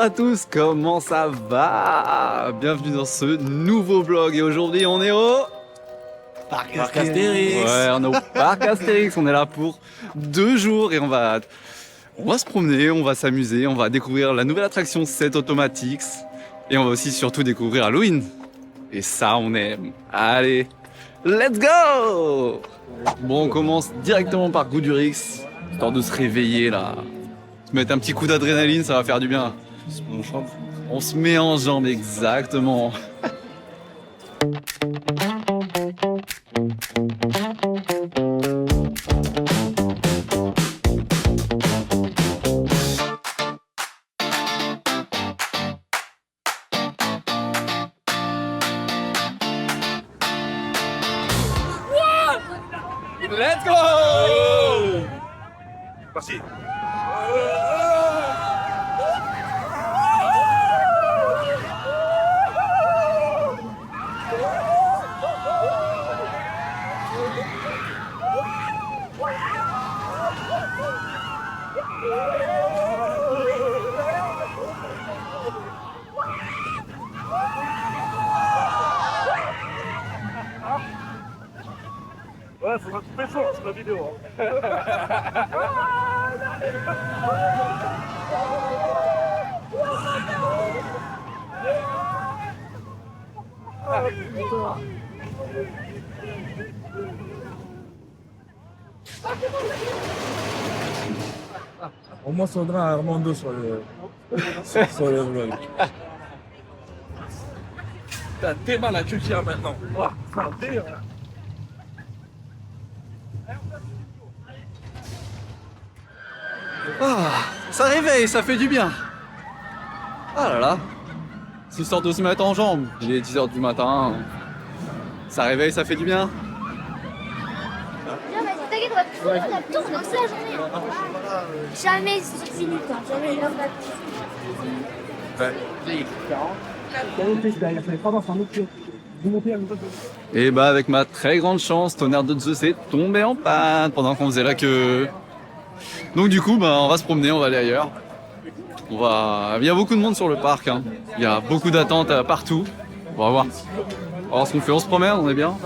à tous, comment ça va? Bienvenue dans ce nouveau vlog et aujourd'hui on est au Parc Astérix. Ouais, on est au Parc Astérix, on est là pour 2 jours et on va se promener, on va s'amuser, on va découvrir la nouvelle attraction 7 Automatics et on va aussi surtout découvrir Halloween. Et ça on aime. Allez, let's go! Bon, on commence directement par Goudurix, histoire de se réveiller là. Se mettre un petit coup d'adrénaline, ça va faire du bien. On se met en jambes, exactement. Let's go! Parti. Ouais, faudra couper fort sur la vidéo. Au moins, ça donnera un Armando sur le vlog. T'as tes mal à Turquie maintenant. Ah, ça réveille, ça fait du bien. Ah là là. C'est histoire de se mettre en jambes. Il est 10h du matin. Ça réveille, ça fait du bien. Non, vas-y, t'inquiète, on va tourner toute la journée. Jamais 6 minutes, hein, jamais une heure Et bah avec ma très grande chance, Tonnerre de Zeus est tombé en panne pendant qu'on faisait la queue. Donc du coup, bah, on va se promener, on va aller ailleurs. Il y a beaucoup de monde sur le parc, hein. Il y a beaucoup d'attentes partout. On va voir. On va voir ce qu'on fait, on se promène, on est bien.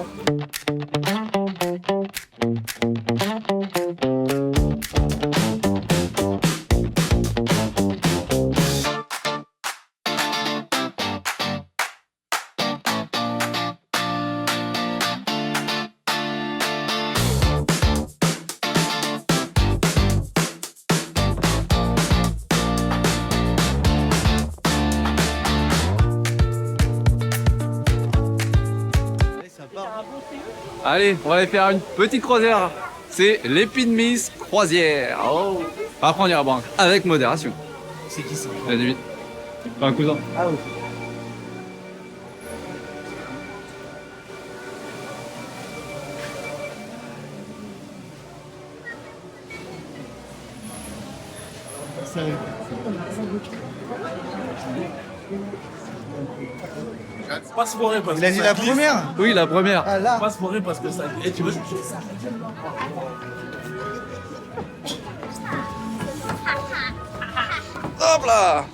Allez, on va aller faire une petite croisière. C'est l'Épine Miss croisière. Oh. Après on ira boire avec modération. C'est qui ça? Allez, vite. Un cousin. Ah oui. Pas se foirer parce Il a que dit ça la glisse. première. Oui, la première. Ah là. Pas se foirer parce que ça. Et tu veux. Hop là.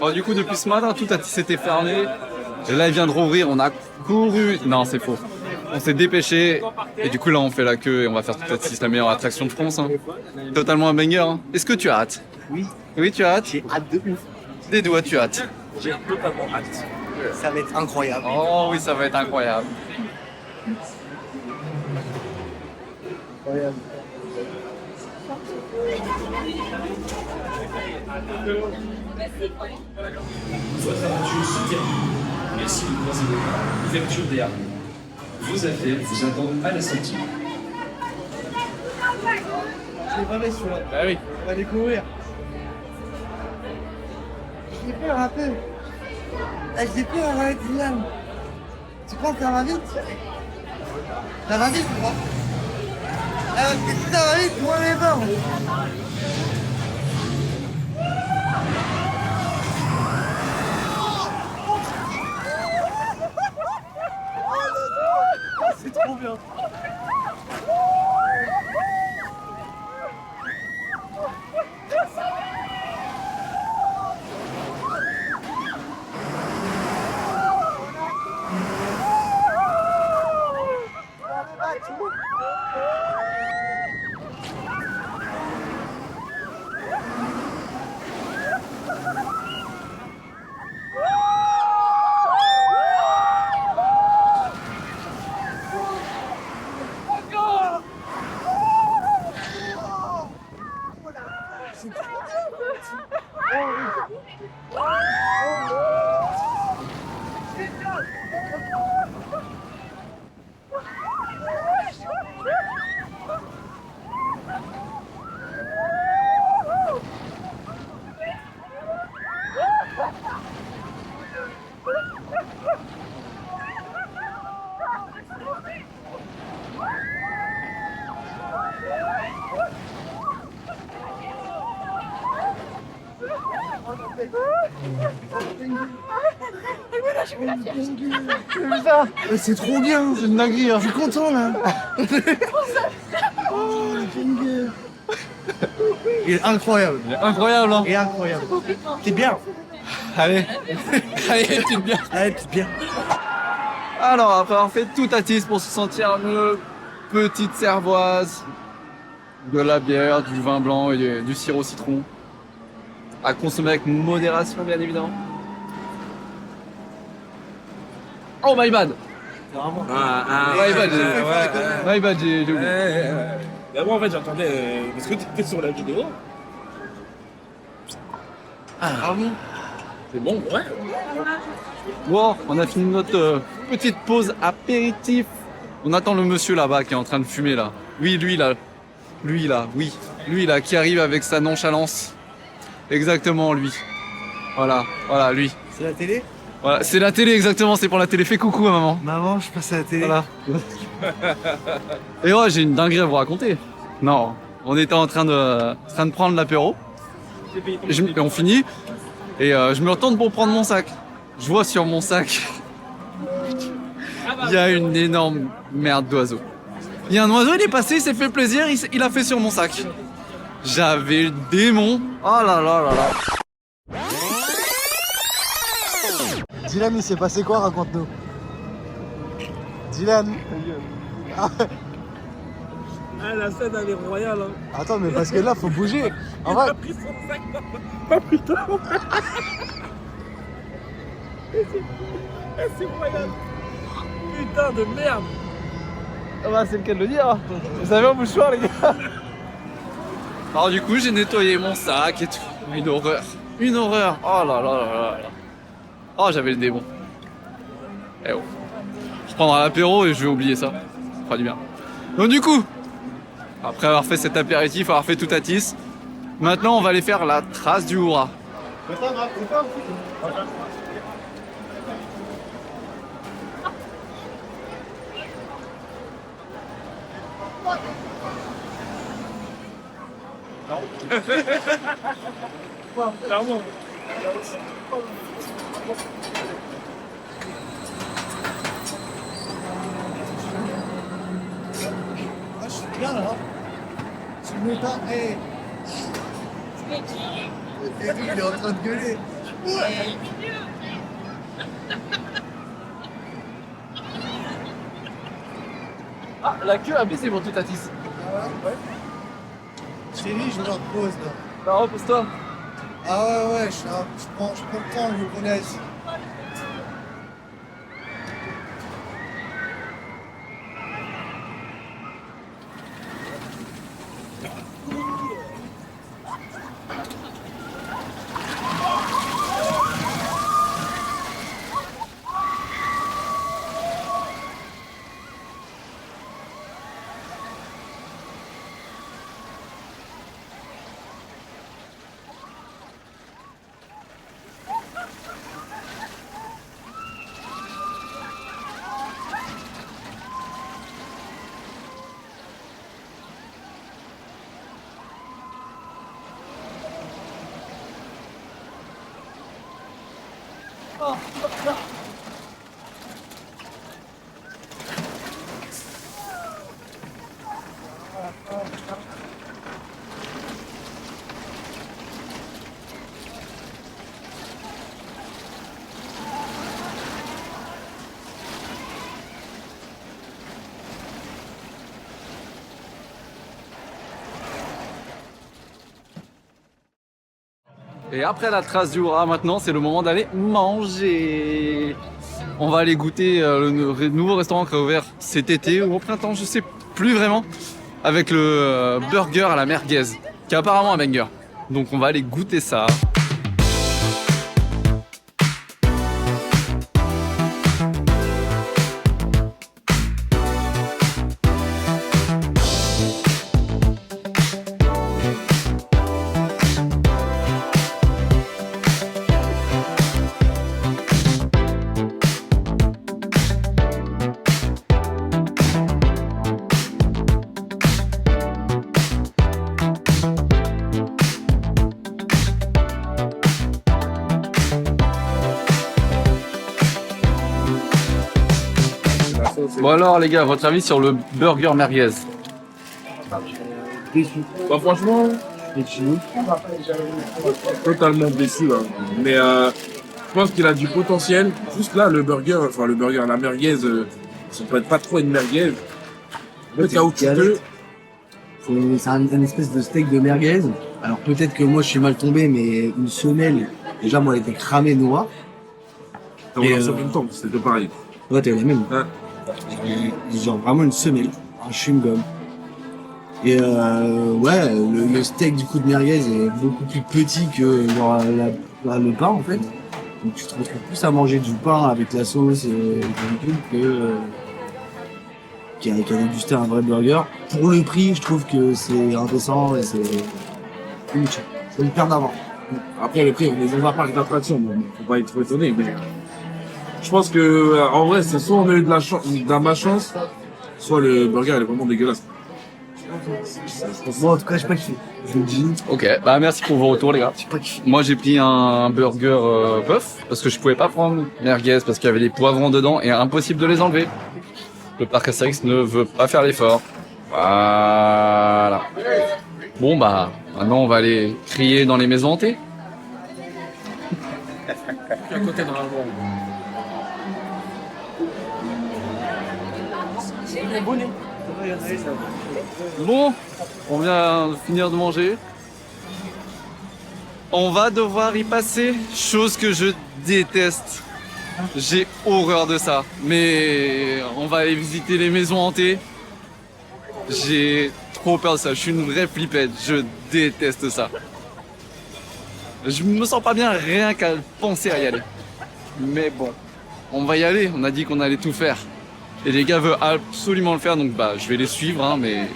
Bon, du coup, depuis ce matin, tout a s'était fermé. Et là, il vient de rouvrir, on a couru. Non, c'est faux. On s'est dépêché. Et du coup, là, on fait la queue et on va faire Toutatis, la meilleure attraction de France. Hein. Totalement un banger. Hein. Est-ce que tu as hâte? Oui, Oui, tu as hâte? j'ai hâte de ouf. Des doigts, tu as hâte. J'ai totalement hâte. Ça va être incroyable. Oh oui, ça va être incroyable. Votre aventure se termine. Merci de croiser le bras. Ouverture des harnais. Vos affaires vous attendent à la sortie. Je l'ai pas vu celui-là. Bah oui. On va découvrir. J'ai peur un peu. Ah, j'ai peur, ouais, Dylan. Tu crois que ça va vite? Ça va vite, moi. Si ça va vite, moi, les peur. C'est trop bien. C'est trop bien, c'est une dinguerie, je suis content là. Oh, le il est incroyable. Incroyable, hein. Il est incroyable. T'es bien. Allez. Allez, petite bière. Allez, petite bien. Alors, après avoir fait Toutatis pour se sentir une petite cervoise, de la bière, du vin blanc et du sirop citron, à consommer avec modération, bien évidemment. Oh my bad! My bad, j'ai oublié. Bah, moi, en fait, j'entendais. Parce que t'étais sur la vidéo. Ah bon? C'est bon, ouais. Bon, on a fini notre petite pause apéritif. On attend le monsieur là-bas qui est en train de fumer là. Oui, lui là, qui arrive avec sa nonchalance. Exactement, lui. Voilà, lui. C'est la télé? Voilà, c'est la télé exactement, c'est pour la télé. Fais coucou à maman. Maman, je passe à la télé. Voilà. Et ouais, j'ai une dinguerie à vous raconter. Non, on était en train de prendre l'apéro. Et on finit. Et je me retourne pour prendre mon sac. Je vois sur mon sac, il y a une énorme merde d'oiseau. Il y a un oiseau, il est passé, il s'est fait plaisir, il a fait sur mon sac. J'avais le démon. Oh là là là là. Dylan, il s'est passé quoi? Raconte-nous. Dylan. Ah, la scène, elle est royale. Hein. Attends, mais parce que là, faut bouger. En vrai. Il a pris son sac. Oh putain. C'est royal. Putain de merde. Ah bah c'est le cas de le dire. Vous avez un mouchoir les gars. Alors du coup j'ai nettoyé mon sac et tout. Une horreur. Une horreur. Oh là là là là là. Oh j'avais le démon. Eh oh. Je prendrai l'apéro et je vais oublier ça. Ça fera du bien. Donc du coup, après avoir fait cet apéritif, avoir fait Toutatis, maintenant on va aller faire la trace du hurrah. Clairement. Ah, je suis bien là. Tu me mets pas. Hey. Et lui, il est en train de gueuler. Ah, la queue a baissé pour tout à 10. Chérie, je leur pose là. Bah, repose-toi. Ah ouais, je prends le temps, je vous laisse. Et après la trace du rat, maintenant, c'est le moment d'aller manger. On va aller goûter le nouveau restaurant qui a ouvert cet été ou au printemps, je sais plus vraiment, avec le burger à la merguez, qui est apparemment un banger. Donc on va aller goûter ça. Bon alors les gars, votre avis sur le burger merguez? Bah franchement, totalement déçu là. Mais je pense qu'il a du potentiel. Juste là, le burger, la merguez, ça peut être pas trop une merguez. Le caoutchouteux. C'est un espèce de steak de merguez. Alors peut-être que moi je suis mal tombé, mais une semelle, déjà moi elle était cramée noire. On Et, en en même temps, c'était pareil. Ouais, t'as eu la même. Ouais. Genre vraiment une semelle, un chewing-gum. Et ouais, le steak du coup de merguez est beaucoup plus petit que genre, le pain en fait. Donc tu te retrouves plus à manger du pain avec la sauce et tout que qu'à déguster un vrai burger. Pour le prix, je trouve que c'est indécent et c'est inutile. C'est une perte d'argent. Après, le prix, on est dans un parc d'attractions, donc faut pas être trop étonné, mais je pense que, en vrai, c'est soit on a eu de la malchance, soit le burger, il est vraiment dégueulasse. Moi en tout cas, j'ai pas kiffé. Je le dis, Ok, bah merci pour vos retours les gars. j'ai pas kiffé. Moi j'ai pris un burger bœuf parce que je pouvais pas prendre merguez parce qu'il y avait des poivrons dedans et impossible de les enlever. Le parc Astérix ne veut pas faire l'effort. Voilà. Bon bah maintenant on va aller crier dans les maisons hantées. À côté de Bon, on vient de finir de manger. On va devoir y passer, chose que je déteste. J'ai horreur de ça. Mais on va aller visiter les maisons hantées. J'ai trop peur de ça. Je suis une vraie flippette. Je déteste ça. Je me sens pas bien rien qu'à penser à y aller. Mais bon, on va y aller. On a dit qu'on allait tout faire. Et les gars veulent absolument le faire, donc bah je vais les suivre, hein, mais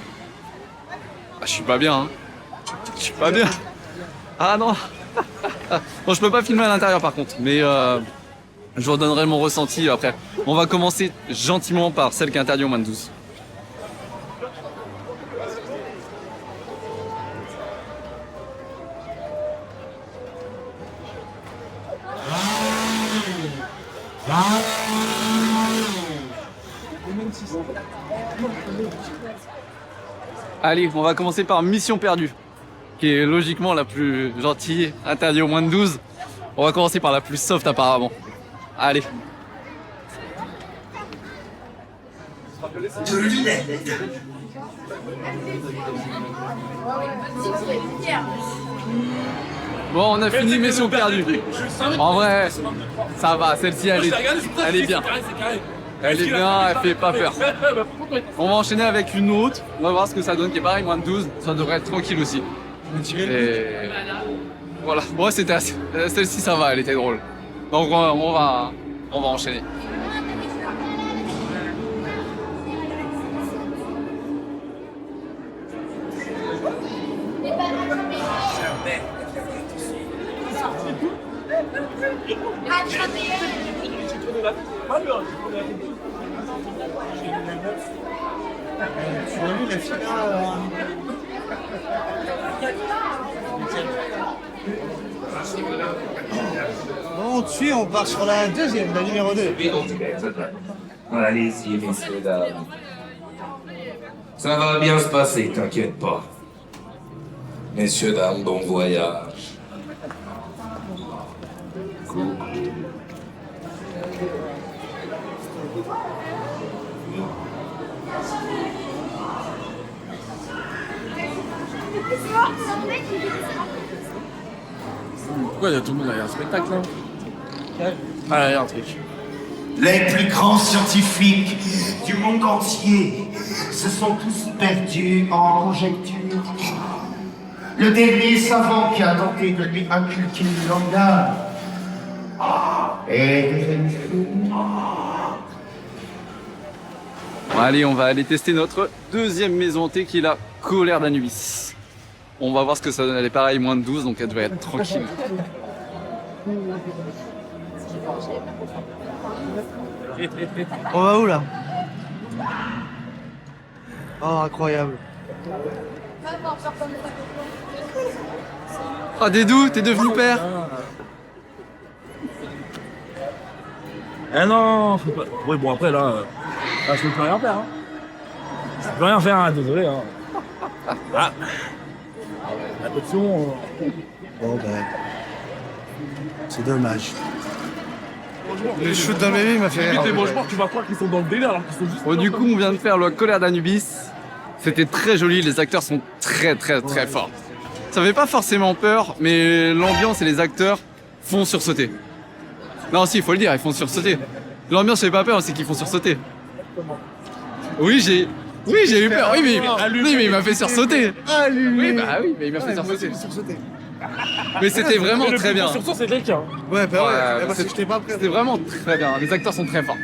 bah, je suis pas bien. Hein. Je suis pas bien. Ah non. Bon, je peux pas filmer à l'intérieur par contre, mais je vous redonnerai mon ressenti après. On va commencer gentiment par celle qui est interdite aux moins de 12. Allez, on va commencer par Mission Perdue, qui est logiquement la plus gentille, interdite aux moins de 12. On va commencer par la plus soft apparemment. Allez. Bon, on a fini mission perdue. En vrai, ça va, celle-ci elle est bien. Elle est bien, elle fait pas peur. On va enchaîner avec une autre. On va voir ce que ça donne, qui est pareil, moins de 12. Ça devrait être tranquille aussi. Et voilà, bon, c'était assez. Celle-ci ça va, elle était drôle. Donc on va enchaîner. Bon, on te suit, on part sur la deuxième, la numéro 2. Allez-y, messieurs, dames. Ça va bien se passer, t'inquiète pas. Messieurs, dames, bon voyage. Cool. Pourquoi il y a tout le monde derrière un spectacle là? Ah, il y a un truc. Les plus grands scientifiques du monde entier se sont tous perdus en conjecture. Le dernier savant qui a tenté de lui inculquer le langage est devenu fou. Bon, allez, on va aller tester notre deuxième maison hantée qui est la colère d'Anubis. On va voir ce que ça donne. Elle est pareil, moins de 12, donc elle devrait être tranquille. On va où là? Oh, incroyable. Ah, Dédou, t'es devenu père. Eh non, faut pas. Oui, bon, après là, je peux plus rien faire. Hein. Je peux rien faire, hein, désolé. Hein. Ah. Attention. Bon, ben. C'est dommage. Le shoot d'un bébé m'a fait rire. Franchement, tu vas croire qu'ils sont dans le délire alors qu'ils sont juste. Bon, du coup, on vient de faire la colère d'Anubis. C'était très joli, les acteurs sont très forts. Ça fait pas forcément peur, mais l'ambiance et les acteurs font sursauter. Non, si, il faut le dire, ils font sursauter. L'ambiance fait pas peur, c'est qu'ils font sursauter. Oui, j'ai eu peur. Oui, mais il m'a fait sursauter. Oui, mais il m'a fait sursauter. Mais c'était vraiment très bien. Surtout, c'est quelqu'un. Ouais, bah Ouais, ouais, parce que j'étais pas prêt. C'était vraiment très bien. Les acteurs sont très forts.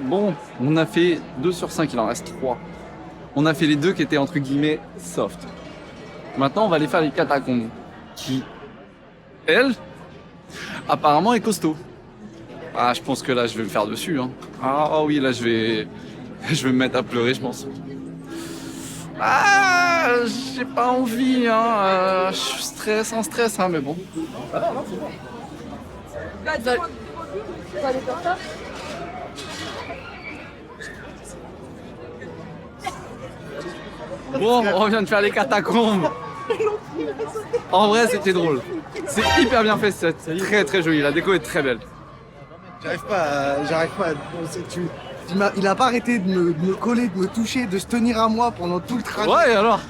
Bon, on a fait 2 sur 5, il en reste 3. On a fait les 2 qui étaient entre guillemets soft. Maintenant, on va aller faire les catacombes. Qui, elle, apparemment est costaud. Ah, je pense que là, je vais me faire dessus. Hein. Ah oui, là, je vais me mettre à pleurer, je pense. Ah, j'ai pas envie, hein. Je suis en stress, hein, mais bon. Bon, on revient de faire les catacombes. En vrai, c'était drôle. C'est hyper bien fait, c'est très joli. La déco est très belle. J'arrive pas à... Il a pas arrêté de me coller, de me toucher, de se tenir à moi pendant tout le trajet. Ouais, alors.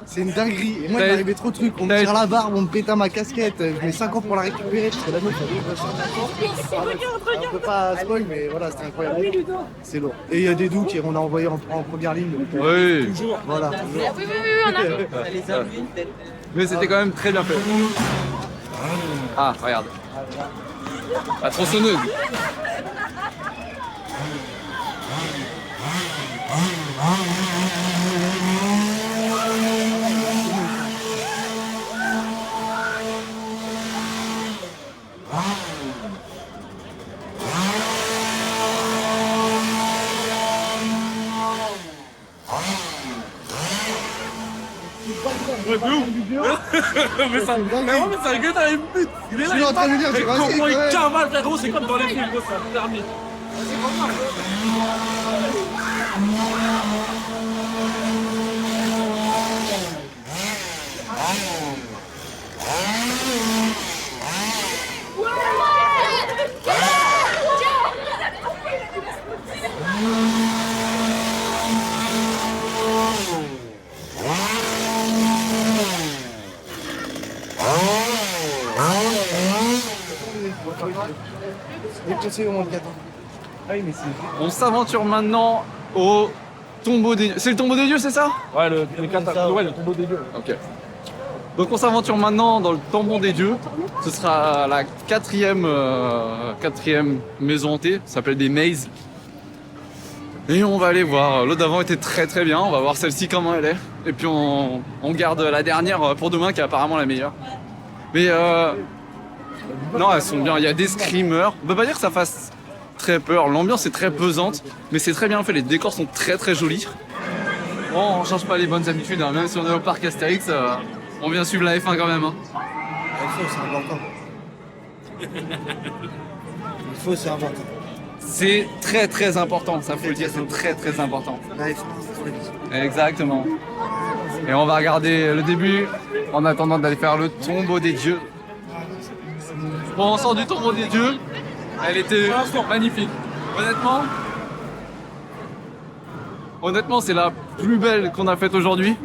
C'est une dinguerie. Et moi, il m'est arrivé trop de trucs. On me tire la barbe, on me péta ma casquette. Je mets 5 ans pour la récupérer parce que la meuf, elle peut pas spoil, mais voilà, c'était incroyable. C'est lourd. Et il y a des doux qu'on a envoyés en première ligne. Donc, Oui. Toujours. voilà. Oui, on a. Mais c'était quand même très bien fait. Ah, regarde. La tronçonneuse. Ouais, de ouf. Mais ça, mais c'est un gars dans une pute. Il est là, Je suis en train de lui dire, mais tu vois, comment il ouais. cavale, frérot, c'est comme dans les films, gros, ça a permis. Les conseils au moins de 4 ans. Ah oui, mais c'est. On s'aventure maintenant au tombeau des dieux. C'est le tombeau des dieux, c'est ça? Ouais, le tombeau des dieux. Ok. Donc on s'aventure maintenant dans le tombeau des dieux. Ce sera la quatrième maison hantée. Ça s'appelle des mazes. Et on va aller voir. L'autre d'avant était très très bien. On va voir celle-ci comment elle est. Et puis on garde la dernière pour demain qui est apparemment la meilleure. Mais non, elles sont bien. Il y a des screamers. On peut pas dire que ça fasse très peur. L'ambiance est très pesante, mais c'est très bien fait. Les décors sont très très jolis. Bon, on change pas les bonnes habitudes. Hein. Même si on est au parc Astérix, on vient suivre la F1 quand même. Hein. Il faut, c'est important. Il faut, c'est important. C'est très très important. Ça faut le dire. C'est très très important. La F1, c'est trop vite. Exactement. Et on va regarder le début en attendant d'aller faire le tombeau des dieux. Bon, on sort du tombeau des dieux. Elle était magnifique. Honnêtement, c'est la plus belle qu'on a faite aujourd'hui.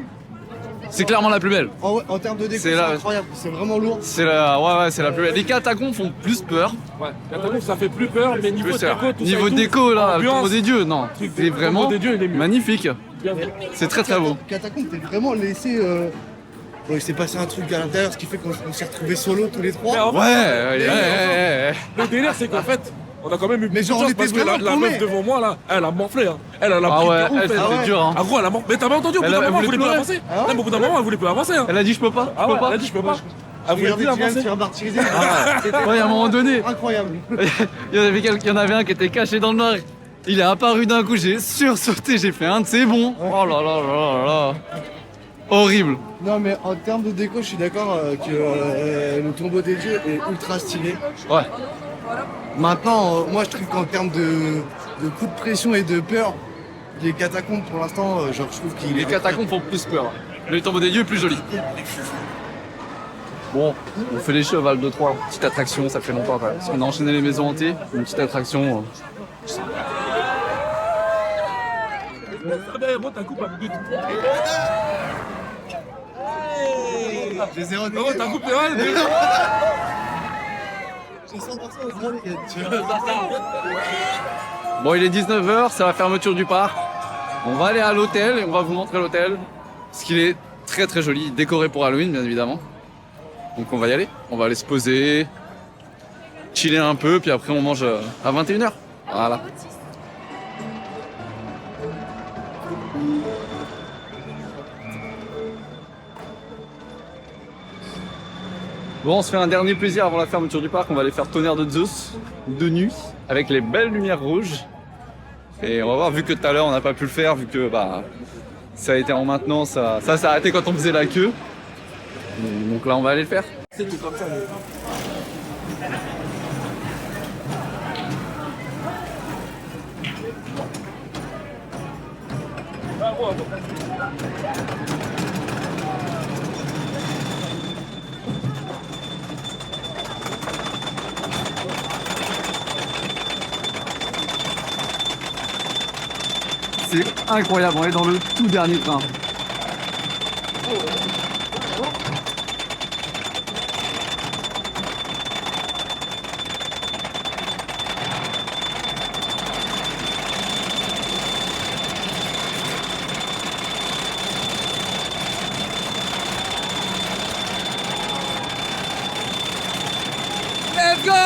C'est clairement la plus belle. En termes de déco, C'est c'est là- incroyable. C'est vraiment lourd. C'est la, c'est la plus belle. Les catacombes font plus peur. Ouais, Catalogue, ça fait plus peur, mais niveau Plus déco, peur. tout ça Niveau et tout, déco, là, le ambiance, tombeau des dieux, non. truc, C'est le vraiment tombeau des dieux, il est mieux. magnifique. bien fait. C'est très très beau. Catacombe, t'es vraiment laissé. Bon, il s'est passé un truc à l'intérieur, ce qui fait qu'on s'est retrouvés solo tous les trois. Mais en fait, Ouais. le délire, c'est qu'en fait, on a quand même eu Mais beaucoup de genre, on chance était parce que la vraiment meuf paumés. devant moi, là, elle a morflé. Hein. Elle a Ah pris ouais, de ouf, elle, c'était ouais. dur. Hein. Ah gros, elle a morflé. Mais t'as pas entendu, au bout Elle d'un a- moment, elle elle voulait voulait plus pleurer. avancer. Ah ouais. Même au bout d'un moment, elle voulait plus avancer. Hein. Elle a dit je peux pas. Ah Je ouais, peux pas. elle a dit je peux pas. Elle voulait Regardez, plus tu viens de se avancer. faire martyriser. Ouais, à un moment donné, Incroyable. il y en avait un qui était caché dans le noir. Il est apparu d'un coup, j'ai sursauté, j'ai fait un de ces bons. Oh là là là là là. Horrible. Non, mais en termes de déco, je suis d'accord que le tombeau des dieux est ultra stylé. Ouais. Maintenant, moi je trouve qu'en termes de coup de pression et de peur, les catacombes pour l'instant, genre je trouve qu'il Les catacombes font plus peur. Le tombeau des dieux est plus joli. Bon, on fait les chevals de 3. Petite attraction, ça fait longtemps quand même. Parce qu'on a enchaîné les maisons hantées. Une petite attraction. Gros, ta coupe, elle me J'ai zéro Gros, ta coupe, ouais. J'ai 100% au les gars. Bon, il est 19h, c'est la fermeture du parc. On va aller à l'hôtel et on va vous montrer l'hôtel. Parce qu'il est très très joli, décoré pour Halloween bien évidemment. Donc on va y aller, on va aller se poser, chiller un peu, puis après on mange à 21h. Voilà. Bon, on se fait un dernier plaisir avant la fermeture du parc. On va aller faire Tonnerre de Zeus de nuit avec les belles lumières rouges. Et on va voir, vu que tout à l'heure on n'a pas pu le faire, vu que bah, ça a été en maintenance, ça s'est arrêté quand on faisait la queue. Donc là on va aller le faire. C'est incroyable, on est dans le tout dernier train. Let's go!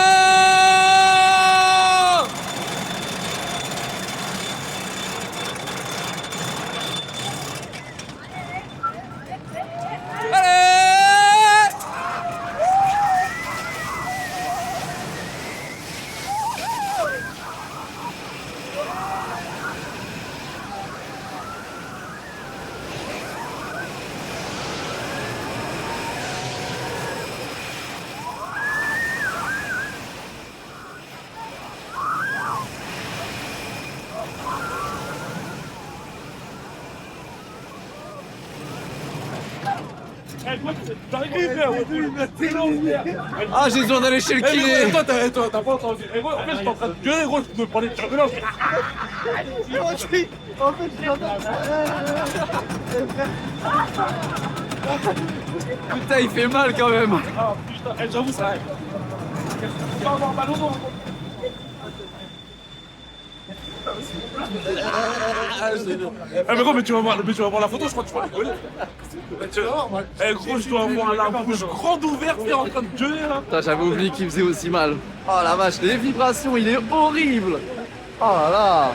Ah, j'ai besoin d'aller chez le kiné. Toi, t'as pas entendu. Et moi, en fait, j'étais en train de gueuler, gros, je me prenais de turbulence. En fait, je suis en train Putain, il fait mal quand même. Ah, putain, j'avoue, ça arrive. Tu vas avoir mal au dos. Mais gros, mais tu vas voir la photo, je crois que tu vas rigoler. Eh gros, je dois avoir la bouche grande ouverte, t'es en train de gueuler là. Putain, j'avais oublié qu'il faisait aussi mal. Oh la vache, les vibrations, il est horrible. Oh là là.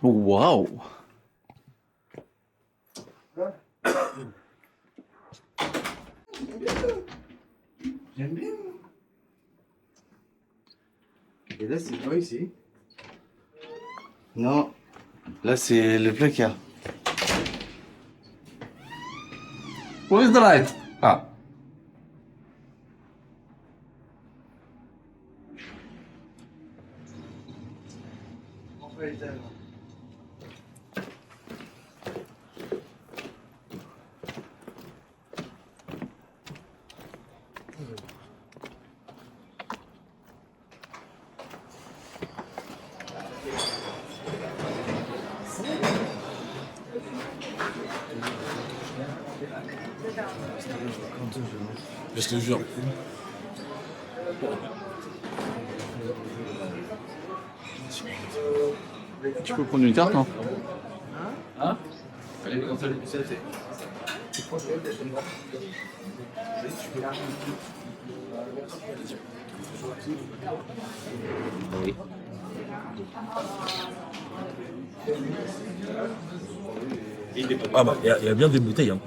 Waouh. J'aime bien. Et là, c'est quoi ici? Non. Là, c'est le placard. Where is the light? Ah. Je te jure. Tu peux prendre une carte, non? Hein? Ah bah, il y a bien des bouteilles. Hein.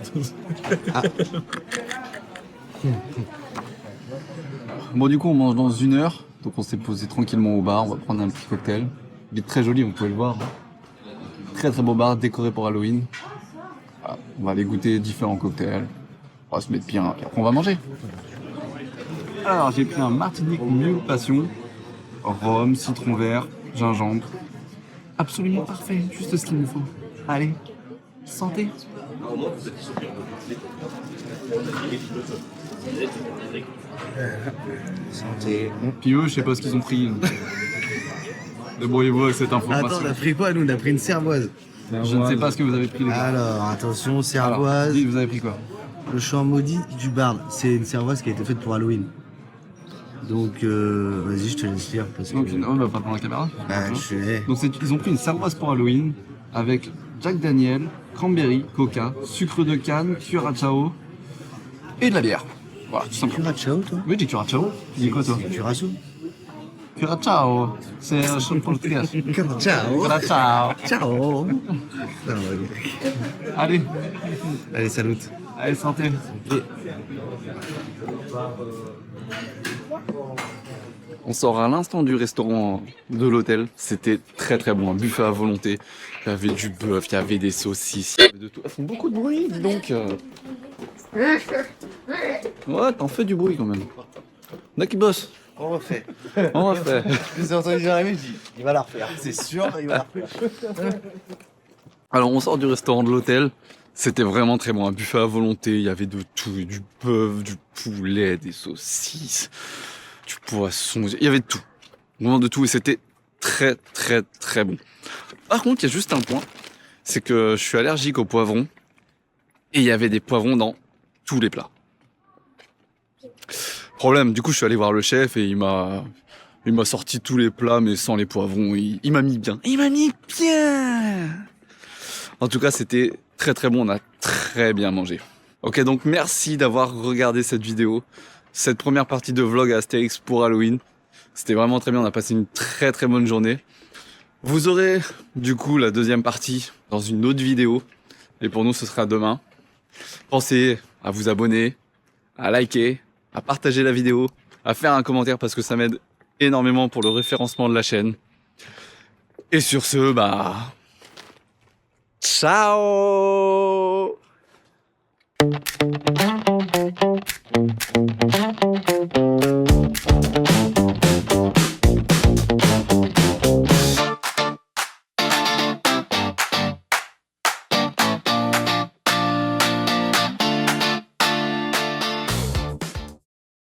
Bon, du coup, on mange dans 1 heure. Donc, on s'est posé tranquillement au bar. On va prendre un petit cocktail. Il est très joli, vous pouvez le voir. Très très beau bar décoré pour Halloween. Voilà, on va aller goûter différents cocktails. On va se mettre bien. Et après, on va manger. Alors, j'ai pris un Martinique Mule Passion. Rhum, citron vert, gingembre. Absolument parfait. Juste ce qu'il nous faut. Allez, santé. Santé. Puis eux, je sais pas ce qu'ils ont pris. Débrouillez-vous avec cette information. Attends, on a pris quoi nous? On a pris une cervoise. Je ne sais pas ce que vous avez pris, les gars. Alors, attention, Alors, cervoise. dites, vous avez pris quoi? Le chant maudit du barde. C'est une cervoise qui a été faite pour Halloween. Donc, vas-y, je te laisse lire. Parce que... Donc, on va pas prendre la caméra. Bah, je sais. Donc, ils ont pris une cervoise pour Halloween avec Jack Daniel, cranberry, coca, sucre de canne, curacao et de la bière. Voilà, tout simplement. Curacao, toi? Oui, j'ai curacao. Tu dis quoi, toi? Curacao. Curacao. C'est un chant portugais. Curacao. Curacao. Ciao. Allez, Allez, salut. allez, santé. On sort à l'instant du restaurant de l'hôtel. C'était très très bon, un buffet à volonté. Il y avait du bœuf, il y avait des saucisses, il y avait de tout. Elles font beaucoup de bruit, dis donc. Ouais, t'en fais du bruit quand même. Là qui bosse. On refait. On refait. Je les ai entendus arriver, je dis, il va la refaire. C'est sûr, il va la refaire. Alors on sort du restaurant de l'hôtel. C'était vraiment très bon, un buffet à volonté. Il y avait de tout, du bœuf, du poulet, des saucisses, du poisson. Il y avait de tout, vraiment de tout. Et c'était très très très bon. Par contre, il y a juste un point, c'est que je suis allergique aux poivrons. Et il y avait des poivrons dans tous les plats. Problème, du coup je suis allé voir le chef et il m'a sorti tous les plats mais sans les poivrons. Il m'a mis bien. Il m'a mis bien. En tout cas c'était très très bon, on a très bien mangé. Ok, donc merci d'avoir regardé cette vidéo, cette première partie de vlog à Astérix pour Halloween. C'était vraiment très bien, on a passé une très très bonne journée. Vous aurez du coup la deuxième partie dans une autre vidéo. Et pour nous ce sera demain. Pensez à vous abonner, à liker, à partager la vidéo, à faire un commentaire parce que ça m'aide énormément pour le référencement de la chaîne. Et sur ce, bah... Ciao!